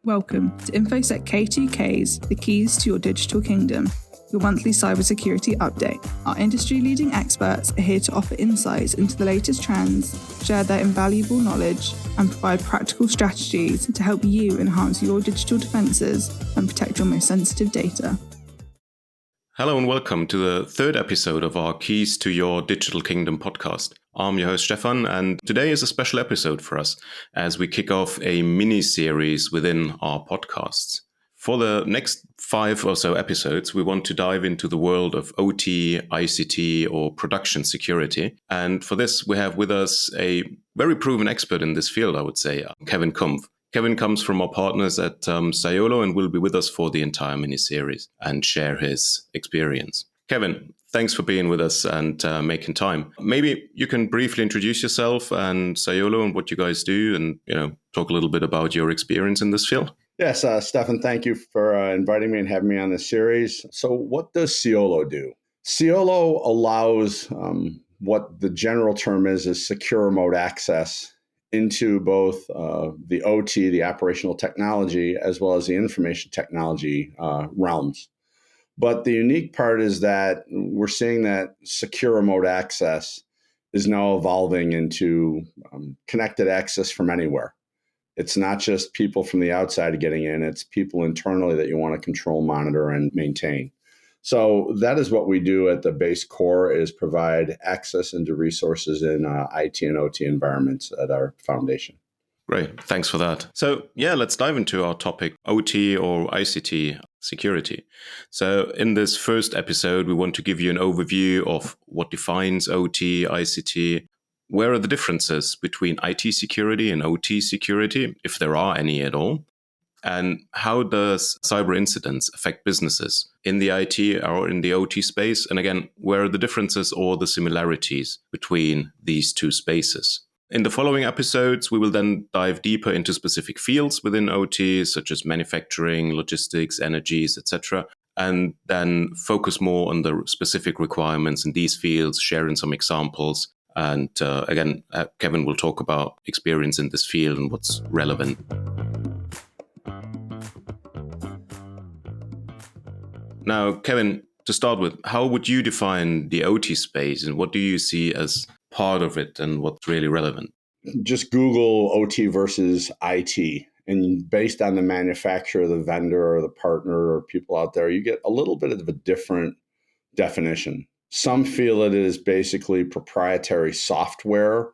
Welcome to Infosec K2K's The Keys to Your Digital Kingdom, your monthly cybersecurity update. Our industry-leading experts are here to offer insights into the latest trends, share their invaluable knowledge, and provide practical strategies to help you enhance your digital defenses and protect your most sensitive data. Hello and welcome to the third episode of our Keys to Your Digital Kingdom podcast. I'm your host Stefan, and today is a special episode for us as we kick off a mini-series within our podcasts. For the next 5 or so episodes, we want to dive into the world of OT, ICT, or production security. And for this, we have with us a very proven expert in this field, I would say, Kevin Kumpf. Kevin comes from our partners at Cyolo and will be with us for the entire mini-series and share his experience. Kevin, thanks for being with us and making time. Maybe you can briefly introduce yourself and Cyolo and what you guys do and, talk a little bit about your experience in this field. Yes, Stefan, thank you for inviting me and having me on this series. So what does Cyolo do? Cyolo allows what the general term is secure remote access into both the OT, the operational technology, as well as the information technology realms. But the unique part is that we're seeing that secure remote access is now evolving into connected access from anywhere. It's not just people from the outside getting in, it's people internally that you want to control, monitor, and maintain. So that is what we do at the base core, is provide access into resources in IT and OT environments at our foundation. Great. Thanks for that. So let's dive into our topic, OT or ICT security. So in this first episode, we want to give you an overview of what defines OT, ICT. Where are the differences between IT security and OT security, if there are any at all? And how does cyber incidents affect businesses in the IT or in the OT space? And again, where are the differences or the similarities between these two spaces? In the following episodes, we will then dive deeper into specific fields within OT, such as manufacturing, logistics, energies, etc., and then focus more on the specific requirements in these fields, sharing some examples. And again, Kevin will talk about experience in this field and what's relevant. Now, Kevin, to start with, how would you define the OT space and what do you see as part of it and what's really relevant? Just Google OT versus IT, and based on the manufacturer, the vendor, or the partner, or people out there, you get a little bit of a different definition. Some feel it is basically proprietary software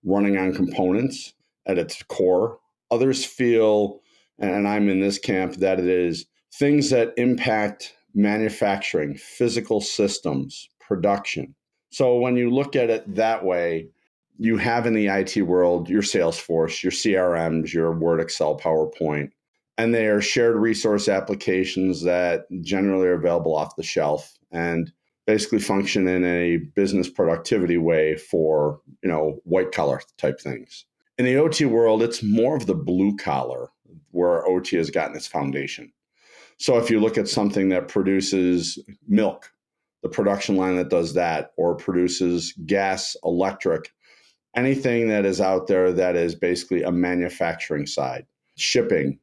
running on components at its core. Others feel, and I'm in this camp, that it is things that impact manufacturing, physical systems, production. So when you look at it that way, you have in the IT world your Salesforce, your CRMs, your Word, Excel, PowerPoint, and they are shared resource applications that generally are available off the shelf and basically function in a business productivity way for, white collar type things. In the OT world, it's more of the blue collar where OT has gotten its foundation. So if you look at something that produces milk, the production line that does that, or produces gas, electric, anything that is out there that is basically a manufacturing side, shipping,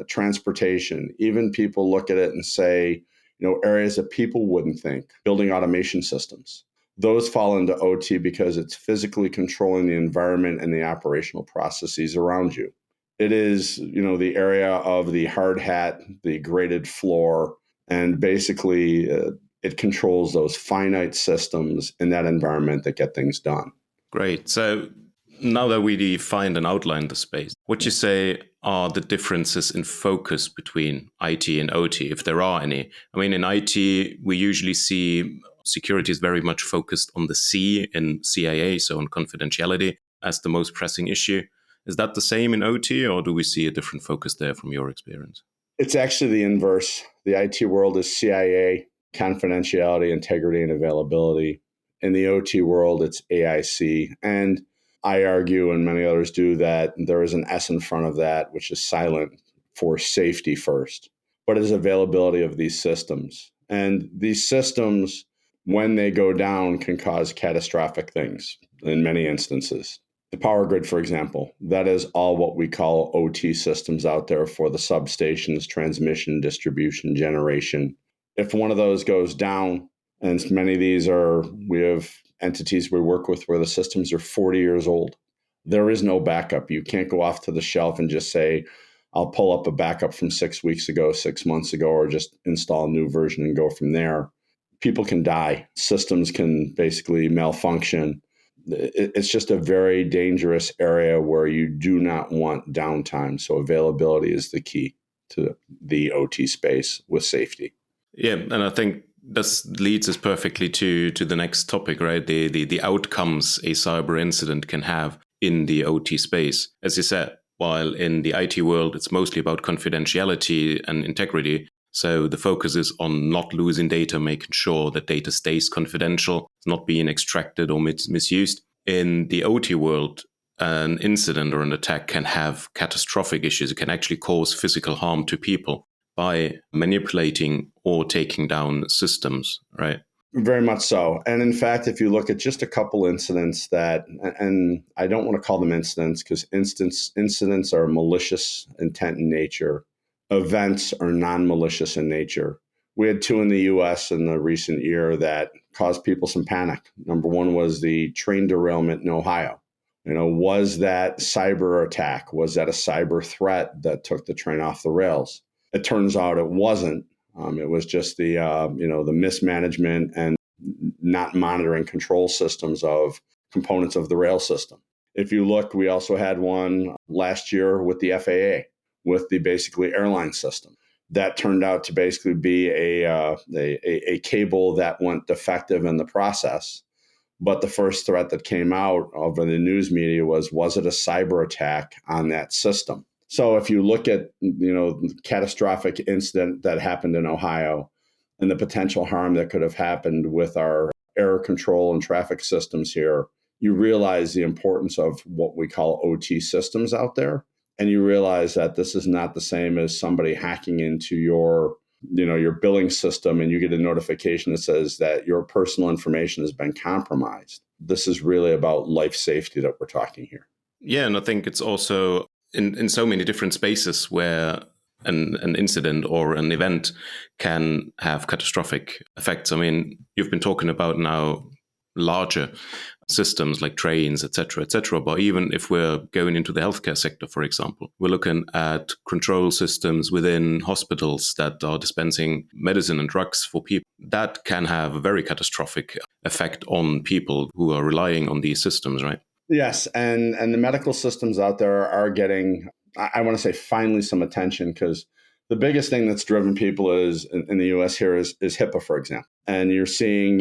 transportation, even people look at it and say, areas that people wouldn't think, building automation systems. Those fall into OT because it's physically controlling the environment and the operational processes around you. It is, the area of the hard hat, the graded floor, and basically it controls those finite systems in that environment that get things done. Great. So now that we defined and outlined the space, what you say are the differences in focus between IT and OT, if there are any? I mean, in IT, we usually see security is very much focused on the C in CIA, so on confidentiality, as the most pressing issue. Is that the same in OT, or do we see a different focus there from your experience? It's actually the inverse. The IT world is CIA, confidentiality, integrity, and availability. In the OT world, it's AIC. And I argue, and many others do, that there is an S in front of that, which is silent for safety first, but it is availability of these systems. And these systems when they go down, can cause catastrophic things in many instances. The power grid, for example, that is all what we call OT systems out there for the substations, transmission, distribution, generation. If one of those goes down, and many of these we have entities we work with where the systems are 40 years old. There is no backup. You can't go off to the shelf and just say, I'll pull up a backup from 6 weeks ago, 6 months ago, or just install a new version and go from there. People can die. Systems can basically malfunction. It's just a very dangerous area where you do not want downtime. So availability is the key to the OT space with safety. Yeah, and I think this leads us perfectly to the next topic, right? The outcomes a cyber incident can have in the OT space. As you said, while in the IT world, it's mostly about confidentiality and integrity. So the focus is on not losing data, making sure that data stays confidential, not being extracted or misused. In the OT world, an incident or an attack can have catastrophic issues. It can actually cause physical harm to people by manipulating or taking down systems, right? Very much so. And in fact, if you look at just a couple incidents and I don't want to call them incidents because incidents are malicious intent in nature. Events are non-malicious in nature. We had 2 in the US in the recent year that caused people some panic. Number one was the train derailment in Ohio. Was that cyber attack? Was that a cyber threat that took the train off the rails? It turns out it wasn't. It was just the mismanagement and not monitoring control systems of components of the rail system. If you look, we also had one last year with the FAA, with the basically airline system. That turned out to basically be a cable that went defective in the process. But the first threat that came out over the news media was it a cyber attack on that system? So if you look at, the catastrophic incident that happened in Ohio and the potential harm that could have happened with our air control and traffic systems here, you realize the importance of what we call OT systems out there. And you realize that this is not the same as somebody hacking into your billing system and you get a notification that says that your personal information has been compromised. This is really about life safety that we're talking here. Yeah, and I think it's also in so many different spaces where an incident or an event can have catastrophic effects. I mean, you've been talking about now larger systems like trains, et cetera, but even if we're going into the healthcare sector, for example, we're looking at control systems within hospitals that are dispensing medicine and drugs for people. That can have a very catastrophic effect on people who are relying on these systems, right? Yes, and the medical systems out there are getting, I want to say, finally some attention, because the biggest thing that's driven people is in the US here is HIPAA, for example. And you're seeing,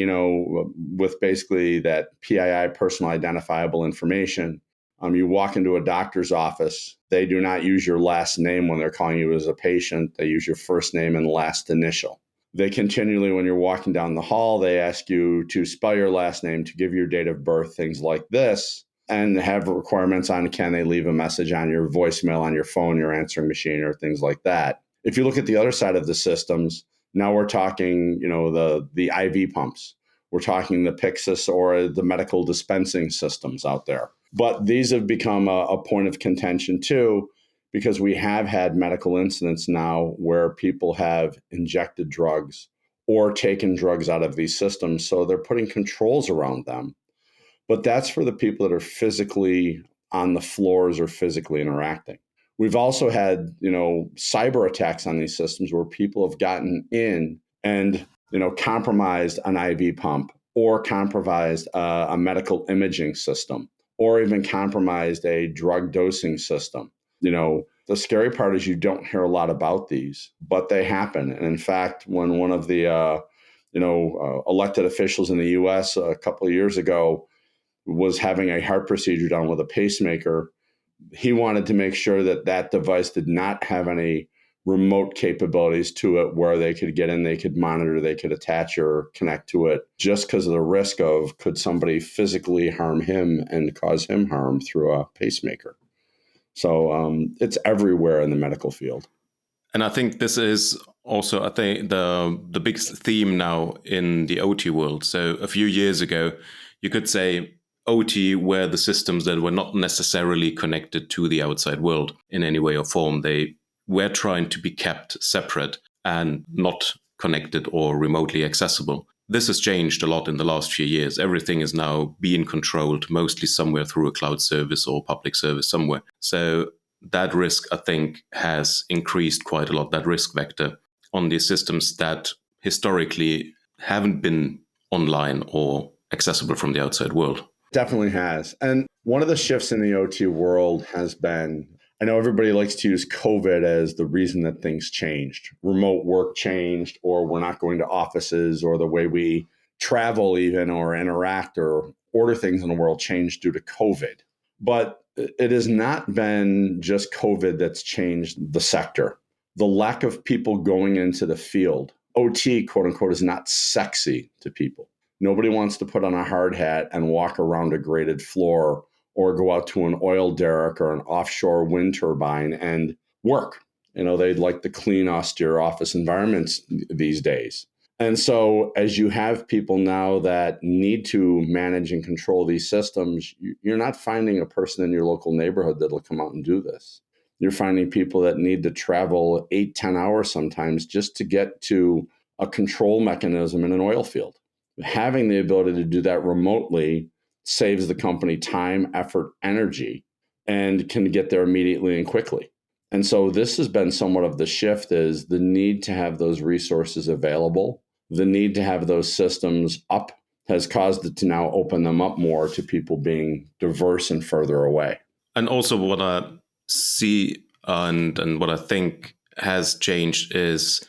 with basically that PII, personal identifiable information, you walk into a doctor's office, they do not use your last name when they're calling you as a patient. They use your first name and last initial. They continually, when you're walking down the hall, they ask you to spell your last name, to give your date of birth, things like this, and have requirements on can they leave a message on your voicemail, on your phone, your answering machine, or things like that. If you look at the other side of the systems, now we're talking, the IV pumps. We're talking the Pyxis or the medical dispensing systems out there. But these have become a point of contention too, because we have had medical incidents now where people have injected drugs or taken drugs out of these systems. So they're putting controls around them. But that's for the people that are physically on the floors or physically interacting. We've also had, cyber attacks on these systems where people have gotten in and, compromised an IV pump or compromised a medical imaging system or even compromised a drug dosing system. The scary part is you don't hear a lot about these, but they happen. And in fact, when one of the, elected officials in the US a couple of years ago was having a heart procedure done with a pacemaker, he wanted to make sure that that device did not have any remote capabilities to it where they could get in, they could monitor, they could attach or connect to it, just because of the risk of could somebody physically harm him and cause him harm through a pacemaker. So it's everywhere in the medical field. And I think this is also, I think the big theme now in the OT world. So a few years ago, you could say OT were the systems that were not necessarily connected to the outside world in any way or form. They were trying to be kept separate and not connected or remotely accessible. This has changed a lot in the last few years. Everything is now being controlled mostly somewhere through a cloud service or public service somewhere. So that risk, I think, has increased quite a lot, that risk vector on these systems that historically haven't been online or accessible from the outside world. Definitely has. And one of the shifts in the OT world has been, I know everybody likes to use COVID as the reason that things changed. Remote work changed, or we're not going to offices, or the way we travel even or interact or order things in the world changed due to COVID. But it has not been just COVID that's changed the sector. The lack of people going into the field, OT, quote unquote, is not sexy to people. Nobody wants to put on a hard hat and walk around a graded floor or go out to an oil derrick or an offshore wind turbine and work. They'd like the clean, austere office environments these days. And so as you have people now that need to manage and control these systems, you're not finding a person in your local neighborhood that'll come out and do this. You're finding people that need to travel 8-10 hours sometimes just to get to a control mechanism in an oil field. Having the ability to do that remotely saves the company time, effort, energy, and can get there immediately and quickly. And so this has been somewhat of the shift, is the need to have those resources available. The need to have those systems up has caused it to now open them up more to people being diverse and further away. And also what I see and what I think has changed is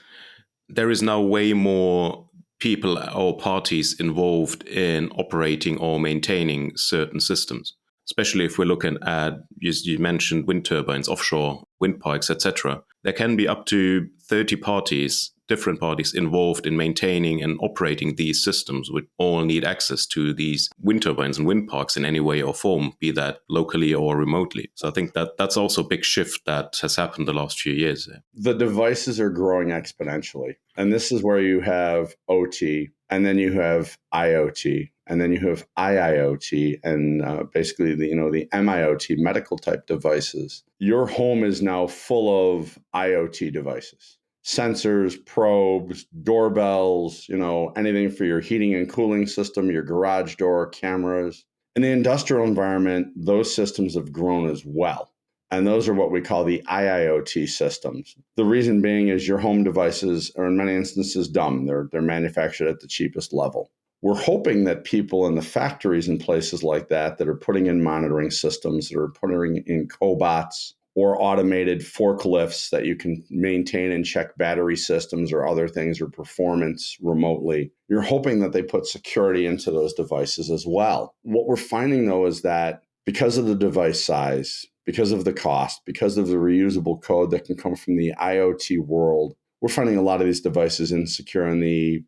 there is now way more people or parties involved in operating or maintaining certain systems, especially if we're looking at, you mentioned wind turbines, offshore wind parks, etc. There can be up to 30 parties, different parties involved in maintaining and operating these systems, which all need access to these wind turbines and wind parks in any way or form, be that locally or remotely. So I think that that's also a big shift that has happened the last few years. The devices are growing exponentially. And this is where you have OT, and then you have IoT, and then you have IIoT, and basically the MIoT, medical type devices. Your home is now full of IoT devices. Sensors, probes, doorbells, anything for your heating and cooling system, your garage door, cameras. In the industrial environment, those systems have grown as well. And those are what we call the IIoT systems. The reason being is your home devices are in many instances dumb. They're manufactured at the cheapest level. We're hoping that people in the factories and places like that are putting in monitoring systems, that are putting in cobots or automated forklifts that you can maintain and check battery systems or other things or performance remotely. You're hoping that they put security into those devices as well. What we're finding, though, is that because of the device size, because of the cost, because of the reusable code that can come from the IoT world, we're finding a lot of these devices insecure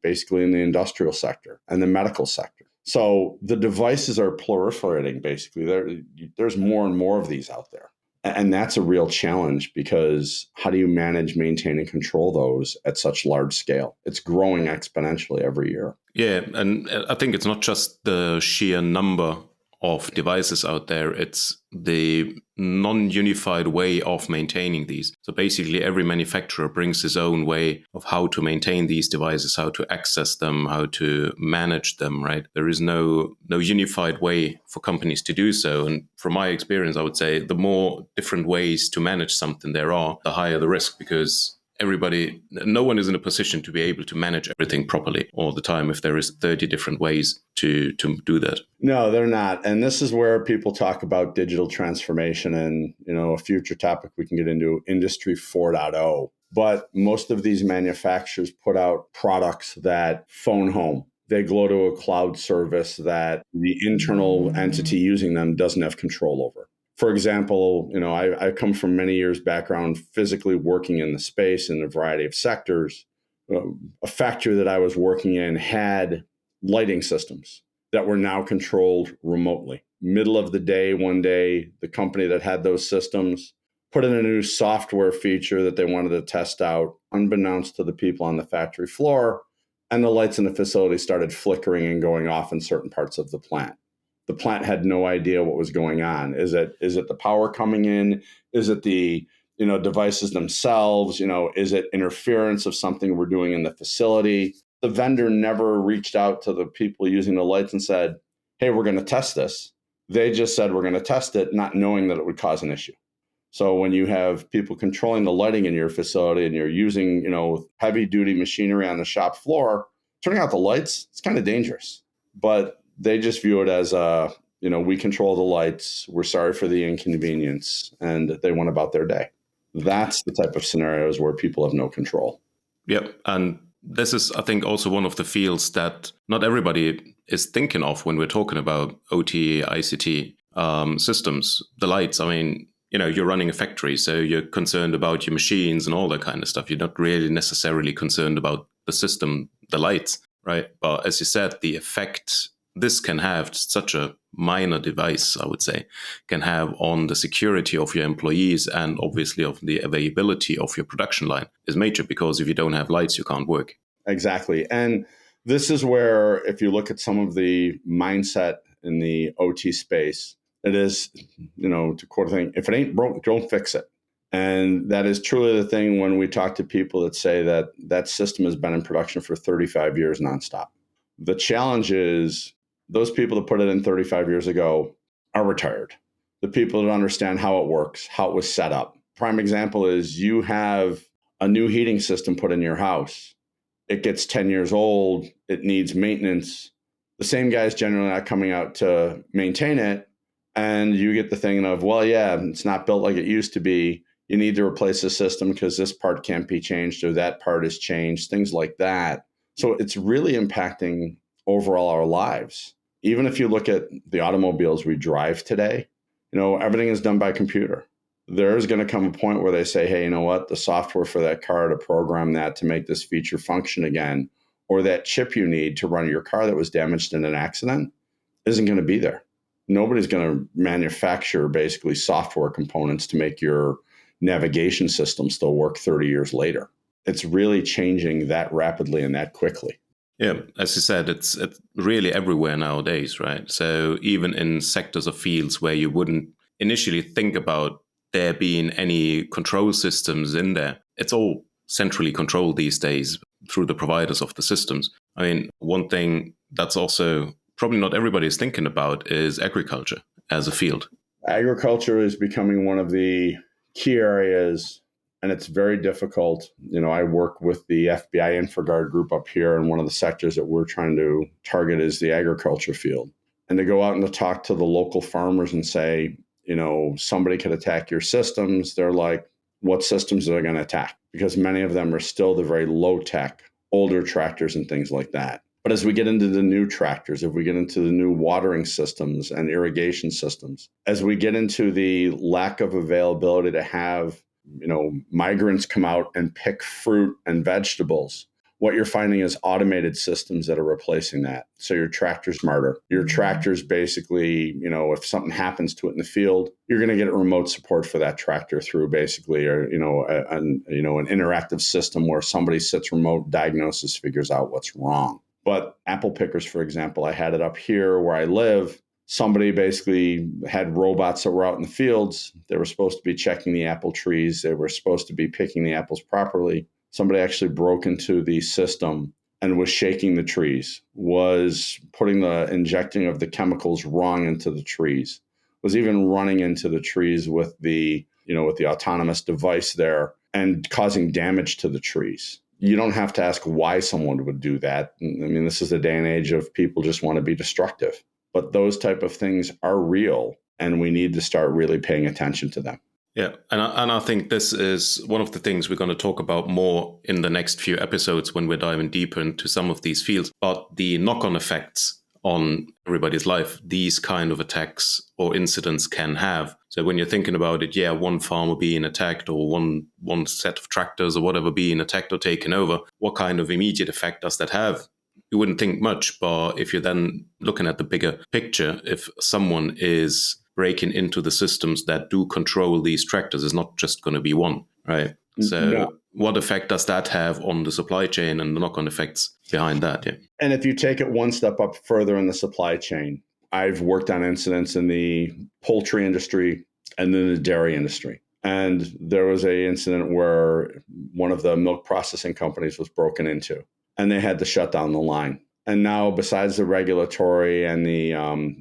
basically in the industrial sector and the medical sector. So the devices are proliferating, basically. There's more and more of these out there. And that's a real challenge, because how do you manage, maintain, and control those at such large scale? It's growing exponentially every year. Yeah, and I think it's not just the sheer number of devices out there, it's the non-unified way of maintaining these. So basically every manufacturer brings his own way of how to maintain these devices, how to access them, how to manage them, right? There is no unified way for companies to do so. And from my experience, I would say the more different ways to manage something there are, the higher the risk, because no one is in a position to be able to manage everything properly all the time if there is 30 different ways to do that. No, they're not. And this is where people talk about digital transformation and, a future topic we can get into, Industry 4.0. But most of these manufacturers put out products that phone home. They go to a cloud service that the internal entity using them doesn't have control over. For example, I come from many years background physically working in the space in a variety of sectors. A factory that I was working in had lighting systems that were now controlled remotely. Middle of the day, one day, the company that had those systems put in a new software feature that they wanted to test out, unbeknownst to the people on the factory floor, and the lights in the facility started flickering and going off in certain parts of the plant. The plant had no idea what was going on. Is it the power coming in? Is it the devices themselves? Is it interference of something we're doing in the facility? The vendor never reached out to the people using the lights and said, hey, we're going to test this. They just said, we're going to test it, not knowing that it would cause an issue. So when you have people controlling the lighting in your facility and you're using, heavy duty machinery on the shop floor, turning out the lights, it's kind of dangerous. But they just view it as we control the lights. We're sorry for the inconvenience, and they went about their day. That's the type of scenarios where people have no control. Yep. And this is, I think, also one of the fields that not everybody is thinking of when we're talking about OT, ICT systems. The lights, you're running a factory, so you're concerned about your machines and all that kind of stuff. You're not really necessarily concerned about the system, the lights, right? But as you said, the effect this can have, such a minor device, I would say, can have on the security of your employees and obviously of the availability of your production line is major, because if you don't have lights, you can't work. Exactly. And this is where, if you look at some of the mindset in the OT space, it is, to quote a thing, if it ain't broke, don't fix it. And that is truly the thing when we talk to people that say that system has been in production for 35 years nonstop. The challenge is those people that put it in 35 years ago are retired. The people that understand how it works, how it was set up. Prime example is you have a new heating system put in your house. It gets 10 years old. It needs maintenance. The same guy's generally not coming out to maintain it. And you get the thing of, well, yeah, it's not built like it used to be. You need to replace the system because this part can't be changed or that part is changed, things like that. So it's really impacting overall our lives. Even if you look at the automobiles we drive today, everything is done by computer. There's going to come a point where they say, hey, you know what? The software for that car to program that to make this feature function again, or that chip you need to run your car that was damaged in an accident isn't going to be there. Nobody's going to manufacture basically software components to make your navigation system still work 30 years later. It's really changing that rapidly and that quickly. Yeah, as you said, it's really everywhere nowadays, right? So even in sectors of fields where you wouldn't initially think about there being any control systems in there, it's all centrally controlled these days through the providers of the systems. One thing that's also probably not everybody is thinking about is agriculture as a field. Agriculture is becoming one of the key areas, and it's very difficult. I work with the FBI InfoGuard group up here, and one of the sectors that we're trying to target is the agriculture field. And to go out and to talk to the local farmers and say, somebody could attack your systems, they're like, what systems are they going to attack? Because many of them are still the very low-tech, older tractors and things like that. But as we get into the new tractors, if we get into the new watering systems and irrigation systems, as we get into the lack of availability to have, migrants come out and pick fruit and vegetables, what you're finding is automated systems that are replacing that. So your tractor's smarter. Your tractor's basically, if something happens to it in the field, you're going to get remote support for that tractor through basically, an interactive system where somebody sits remote, diagnosis, figures out what's wrong. But apple pickers, for example, I had it up here where I live. Somebody basically had robots that were out in the fields. They were supposed to be checking the apple trees. They were supposed to be picking the apples properly. Somebody actually broke into the system and was shaking the trees, was putting the injecting of the chemicals wrong into the trees, was even running into the trees with the autonomous device there and causing damage to the trees. You don't have to ask why someone would do that. This is the day and age of people just want to be destructive. But those type of things are real, and we need to start really paying attention to them. Yeah, and I think this is one of the things we're going to talk about more in the next few episodes when we're diving deeper into some of these fields. But the knock-on effects on everybody's life these kind of attacks or incidents can have. So when you're thinking about it, one farmer being attacked or one set of tractors or whatever being attacked or taken over, what kind of immediate effect does that have? You wouldn't think much, but if you're then looking at the bigger picture, if someone is breaking into the systems that do control these tractors. It's not just going to be one, right? So what effect does that have on the supply chain and the knock-on effects behind that? Yeah. And if you take it one step up further in the supply chain, I've worked on incidents in the poultry industry and then the dairy industry. And there was an incident where one of the milk processing companies was broken into, and they had to shut down the line. And now, besides the regulatory and the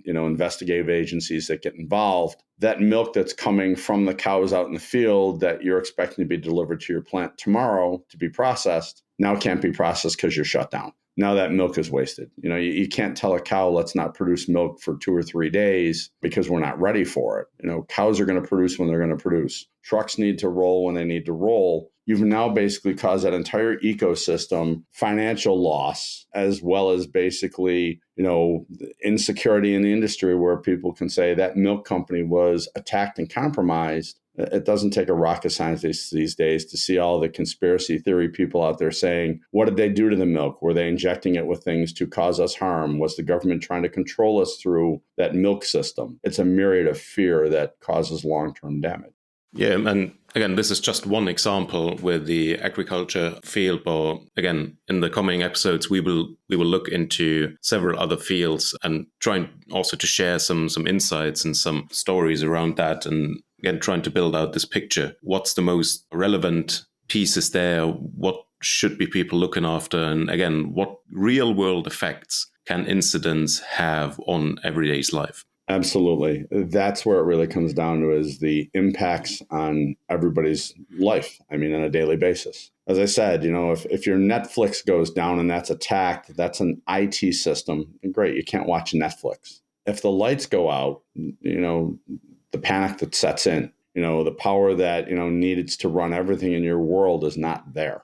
investigative agencies that get involved, that milk that's coming from the cows out in the field that you're expecting to be delivered to your plant tomorrow to be processed now can't be processed because you're shut down. Now that milk is wasted. You can't tell a cow, let's not produce milk for 2 or 3 days because we're not ready for it. Cows are going to produce when they're going to produce. Trucks need to roll when they need to roll. You've now basically caused that entire ecosystem financial loss, as well as basically, insecurity in the industry where people can say that milk company was attacked and compromised. It doesn't take a rocket scientist these days to see all the conspiracy theory people out there saying, what did they do to the milk? Were they injecting it with things to cause us harm? Was the government trying to control us through that milk system? It's a myriad of fear that causes long-term damage. Yeah, and again, this is just one example with the agriculture field, but again, in the coming episodes, we will look into several other fields and trying also to share some insights and some stories around that, and again, trying to build out this picture. What's the most relevant pieces there? What should be people looking after? And again, what real world effects can incidents have on everyday's life? Absolutely. That's where it really comes down to, is the impacts on everybody's life. On a daily basis. As I said, if your Netflix goes down and that's attacked, that's an IT system. Great. You can't watch Netflix. If the lights go out, the panic that sets in, the power that, needed to run everything in your world is not there.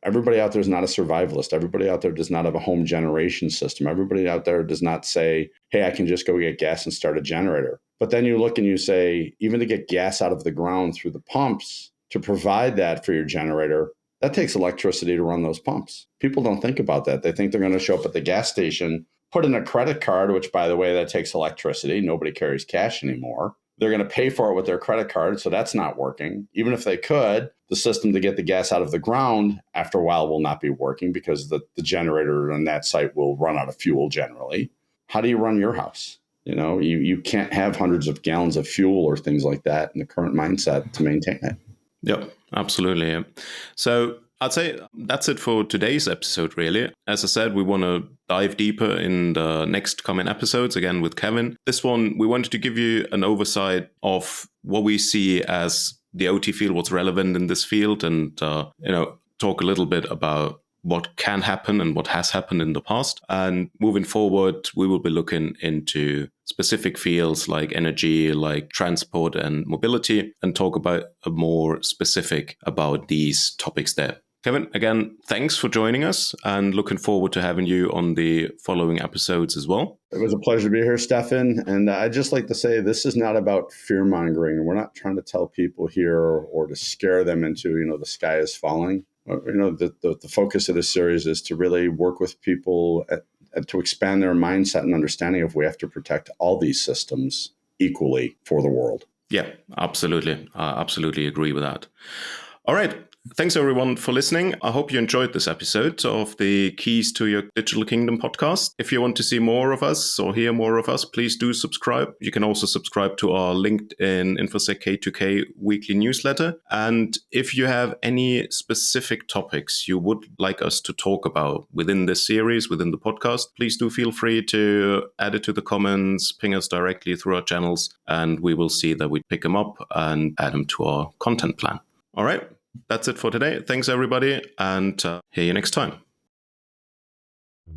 Everybody out there is not a survivalist. Everybody out there does not have a home generation system. Everybody out there does not say, hey, I can just go get gas and start a generator. But then you look and you say, even to get gas out of the ground through the pumps, to provide that for your generator, that takes electricity to run those pumps. People don't think about that. They think they're going to show up at the gas station, put in a credit card, which, by the way, that takes electricity. Nobody carries cash anymore. They're going to pay for it with their credit card, so that's not working. Even if they could, the system to get the gas out of the ground after a while will not be working because the generator on that site will run out of fuel generally. How do you run your house? You can't have hundreds of gallons of fuel or things like that in the current mindset to maintain it. Yep, absolutely. Yeah. So I'd say that's it for today's episode, really. As I said, we want to dive deeper in the next coming episodes, again with Kevin. This one, we wanted to give you an oversight of what we see as the OT field, what's relevant in this field, and talk a little bit about what can happen and what has happened in the past. And moving forward, we will be looking into specific fields like energy, like transport and mobility, and talk about more specific about these topics there. Kevin, again, thanks for joining us, and looking forward to having you on the following episodes as well. It was a pleasure to be here, Stefan. And I'd just like to say this is not about fear-mongering. We're not trying to tell people here or to scare them into, the sky is falling. The focus of this series is to really work with people to expand their mindset and understanding of we have to protect all these systems equally for the world. Yeah, absolutely. I absolutely agree with that. All right. Thanks, everyone, for listening. I hope you enjoyed this episode of the Keys to Your Digital Kingdom podcast. If you want to see more of us or hear more of us, please do subscribe. You can also subscribe to our LinkedIn Infosec K2K weekly newsletter. And if you have any specific topics you would like us to talk about within this series, within the podcast, please do feel free to add it to the comments, ping us directly through our channels, and we will see that we pick them up and add them to our content plan. All right. That's it for today. Thanks, everybody, and hear you next time.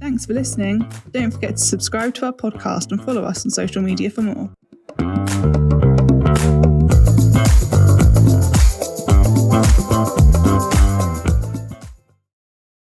Thanks for listening. Don't forget to subscribe to our podcast and follow us on social media for more.